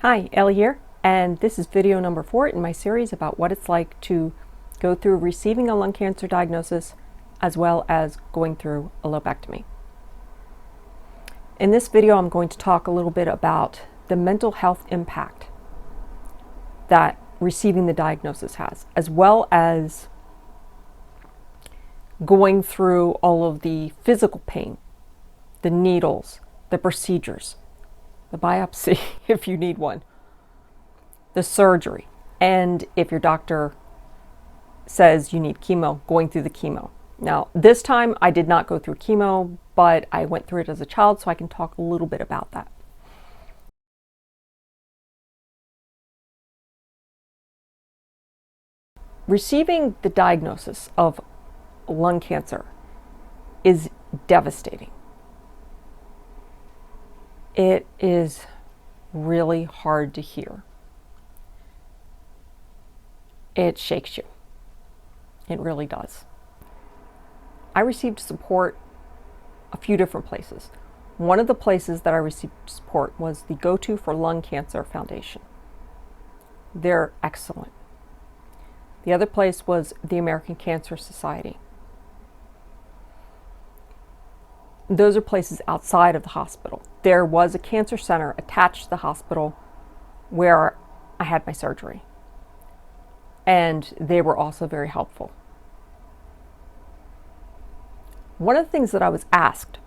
Hi, Ellie here, and this is video number 4 in my series about what it's like to go through receiving a lung cancer diagnosis as well as going through a lobectomy. In this video, I'm going to talk a little bit about the mental health impact that receiving the diagnosis has, as well as going through all of the physical pain, the needles, the procedures, the biopsy if you need one, the surgery, and if your doctor says you need chemo, going through the chemo. Now, this time I did not go through chemo, but I went through it as a child, so I can talk a little bit about that. Receiving the diagnosis of lung cancer is devastating. It is really hard to hear. It shakes you. It really does. I received support a few different places. One of the places that I received support was the Go-To for Lung Cancer Foundation. They're excellent. The other place was the American Cancer Society. Those are places outside of the hospital. There was a cancer center attached to the hospital where I had my surgery, and they were also very helpful. One of the things that I was asked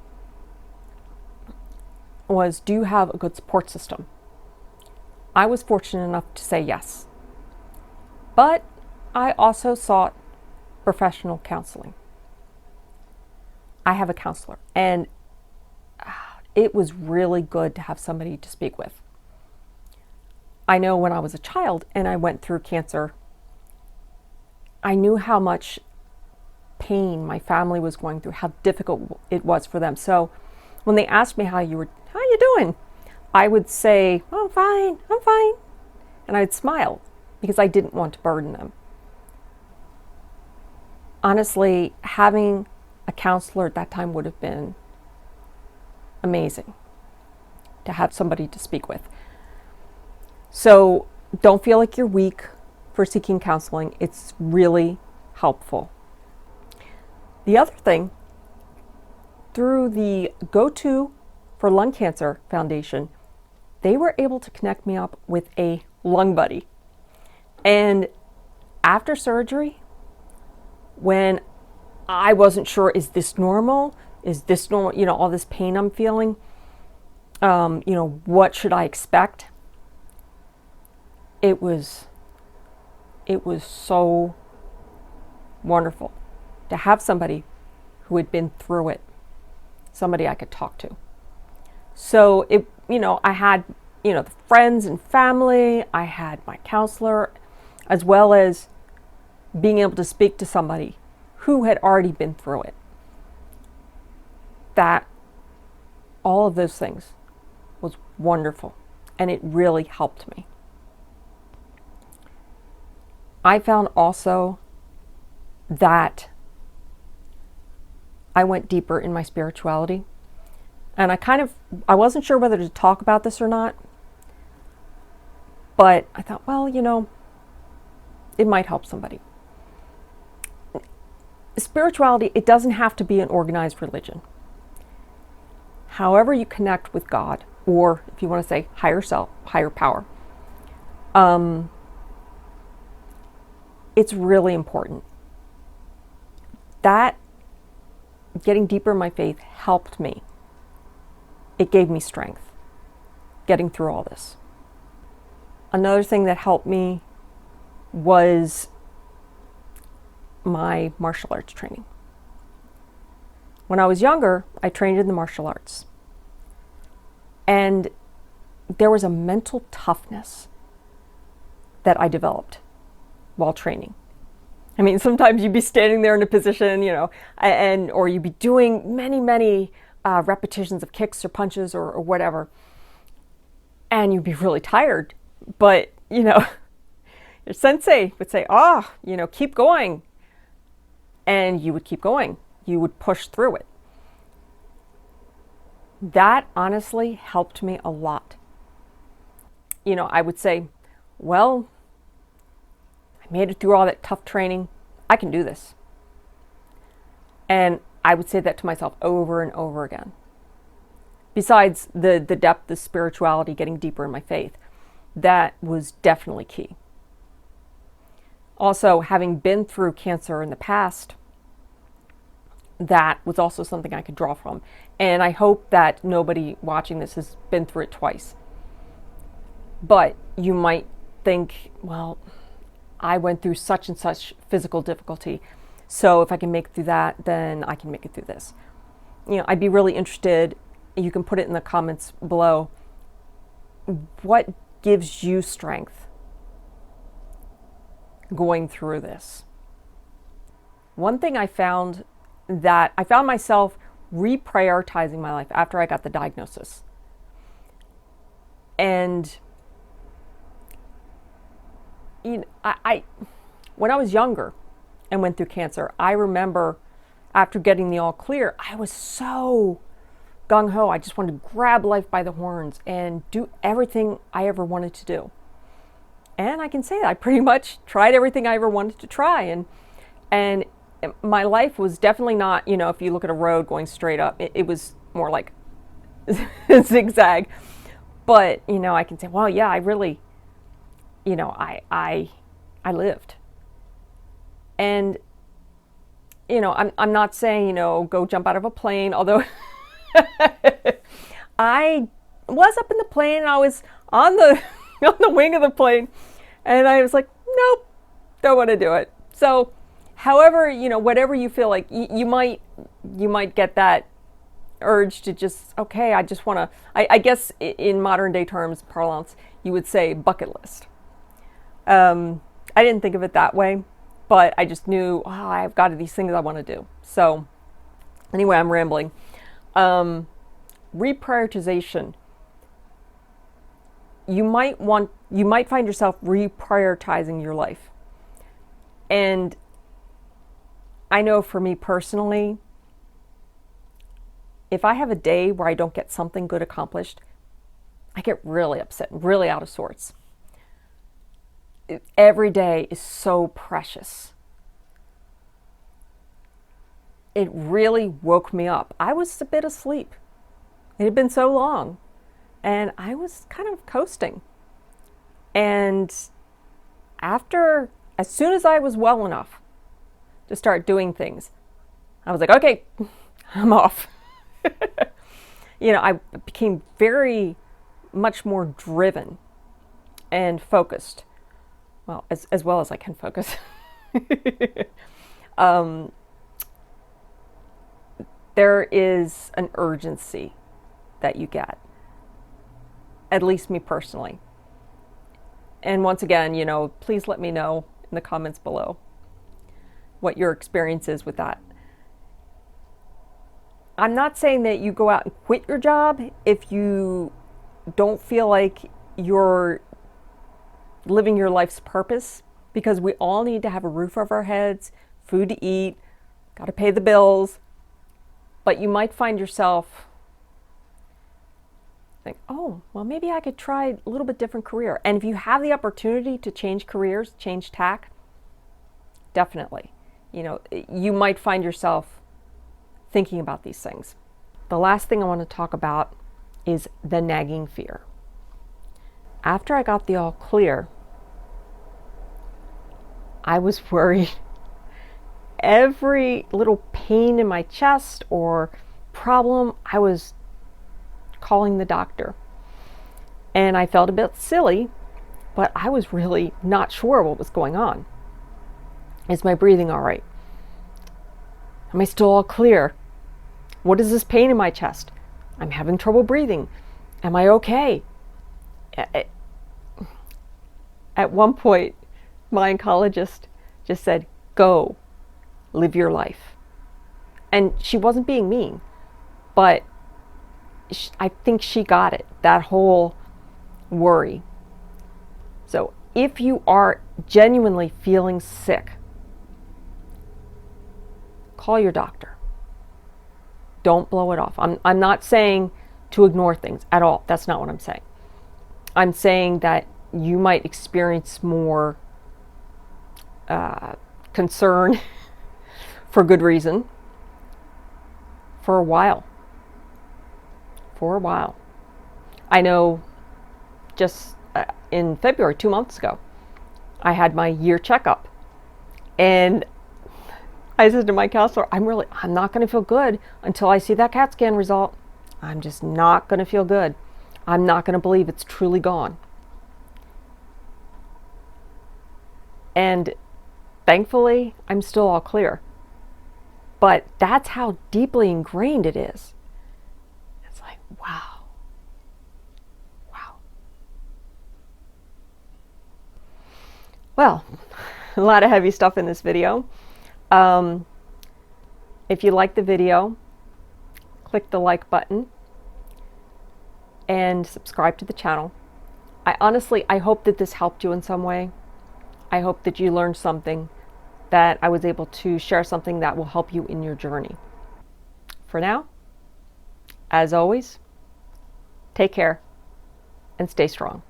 was, do you have a good support system? I was fortunate enough to say yes, but I also sought professional counseling. I have a counselor, and it was really good to have somebody to speak with. I know when I was a child and I went through cancer, I knew how much pain my family was going through, how difficult it was for them. So when they asked me how you doing? I would say, oh, I'm fine. And I'd smile because I didn't want to burden them. Honestly, having a counselor at that time would have been amazing to have somebody to speak with. So don't feel like you're weak for seeking counseling. It's really helpful. The other thing, through the Go-To for Lung Cancer Foundation, they were able to connect me up with a lung buddy. And after surgery, when I wasn't sure, is this normal? Is this normal? All this pain I'm feeling. What should I expect? It was so wonderful to have somebody who had been through it, somebody I could talk to. So I had, the friends and family, I had my counselor, as well as being able to speak to somebody who had already been through it. That, all of those things was wonderful, and it really helped me. I found also that I went deeper in my spirituality, and I wasn't sure whether to talk about this or not, but I thought, well, it might help somebody. Spirituality, it doesn't have to be an organized religion. However you connect with God, or if you want to say higher self, higher power, it's really important. That getting deeper in my faith helped me. It gave me strength getting through all this. Another thing that helped me was my martial arts training. When I was younger, I trained in the martial arts. And there was a mental toughness that I developed while training. I mean, sometimes you'd be standing there in a position, or you'd be doing many repetitions of kicks or punches or whatever, and you'd be really tired. But, your sensei would say, keep going. And you would keep going. You would push through it. That honestly helped me a lot. I would say, well, I made it through all that tough training. I can do this. And I would say that to myself over and over again. Besides the depth, the spirituality, getting deeper in my faith, that was definitely key. Also, having been through cancer in the past, that was also something I could draw from. And I hope that nobody watching this has been through it twice. But you might think, well, I went through such and such physical difficulty, so if I can make it through that, then I can make it through this. I'd be really interested, you can put it in the comments below, what gives you strength going through this? One thing I found myself reprioritizing my life after I got the diagnosis. And I when I was younger and went through cancer, I remember after getting the all clear, I was so gung-ho. I just wanted to grab life by the horns and do everything I ever wanted to do. And I can say that I pretty much tried everything I ever wanted to try. And my life was definitely not, if you look at a road going straight up, it was more like zigzag. But, I can say, well, yeah, I really, I lived. And, I'm not saying, go jump out of a plane, although I was up in the plane and I was on the on the wing of the plane, and I was like, nope, don't want to do it. So, however, whatever you feel like, you might get that urge to just, okay, I just want to, I guess in modern day terms, parlance, you would say bucket list. I didn't think of it that way, but I just knew, I've got these things I want to do. So anyway, I'm rambling. Reprioritization. You might find yourself reprioritizing your life. And I know for me personally, if I have a day where I don't get something good accomplished, I get really upset, really out of sorts. Every day is so precious. It really woke me up. I was a bit asleep. It had been so long, and I was kind of coasting. And as soon as I was well enough to start doing things, I was like, okay, I'm off. I became very much more driven and focused. Well, as well as I can focus. There is an urgency that you get, at least me personally. And once again, please let me know in the comments below what your experience is with that. I'm not saying that you go out and quit your job if you don't feel like you're living your life's purpose, because we all need to have a roof over our heads, food to eat, got to pay the bills. But you might find yourself think, oh, well, maybe I could try a little bit different career. And if you have the opportunity to change careers, change tack, definitely. You might find yourself thinking about these things. The last thing I want to talk about is the nagging fear. After I got the all clear, I was worried. Every little pain in my chest or problem, I was calling the doctor. And I felt a bit silly, but I was really not sure what was going on. Is my breathing all right? Am I still all clear? What is this pain in my chest? I'm having trouble breathing. Am I okay? At one point, my oncologist just said, go, live your life. And she wasn't being mean, but I think she got it, that whole worry. So if you are genuinely feeling sick, call your doctor. Don't blow it off. I'm not saying to ignore things at all. That's not what I'm saying. I'm saying that you might experience more concern for good reason for a while. For a while. I know just in February, 2 months ago, I had my year checkup. And I said to my counselor, I'm not going to feel good until I see that CAT scan result. I'm just not going to feel good. I'm not going to believe it's truly gone. And thankfully, I'm still all clear. But that's how deeply ingrained it is. It's like, wow. Wow. Well, a lot of heavy stuff in this video. If you like the video, click the like button and subscribe to the channel. I hope that this helped you in some way. I hope that you learned something, that I was able to share something that will help you in your journey. For now, as always, take care and stay strong.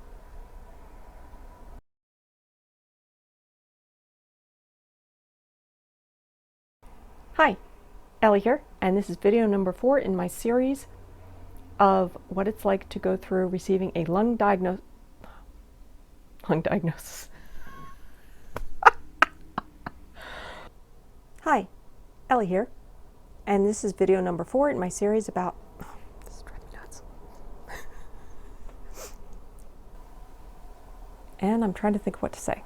Hi, Ellie here, and this is video number 4 in my series of what it's like to go through receiving a lung diagnosis. Hi, Ellie here, and this is video number 4 in my series about, this is driving me nuts. And I'm trying to think of what to say.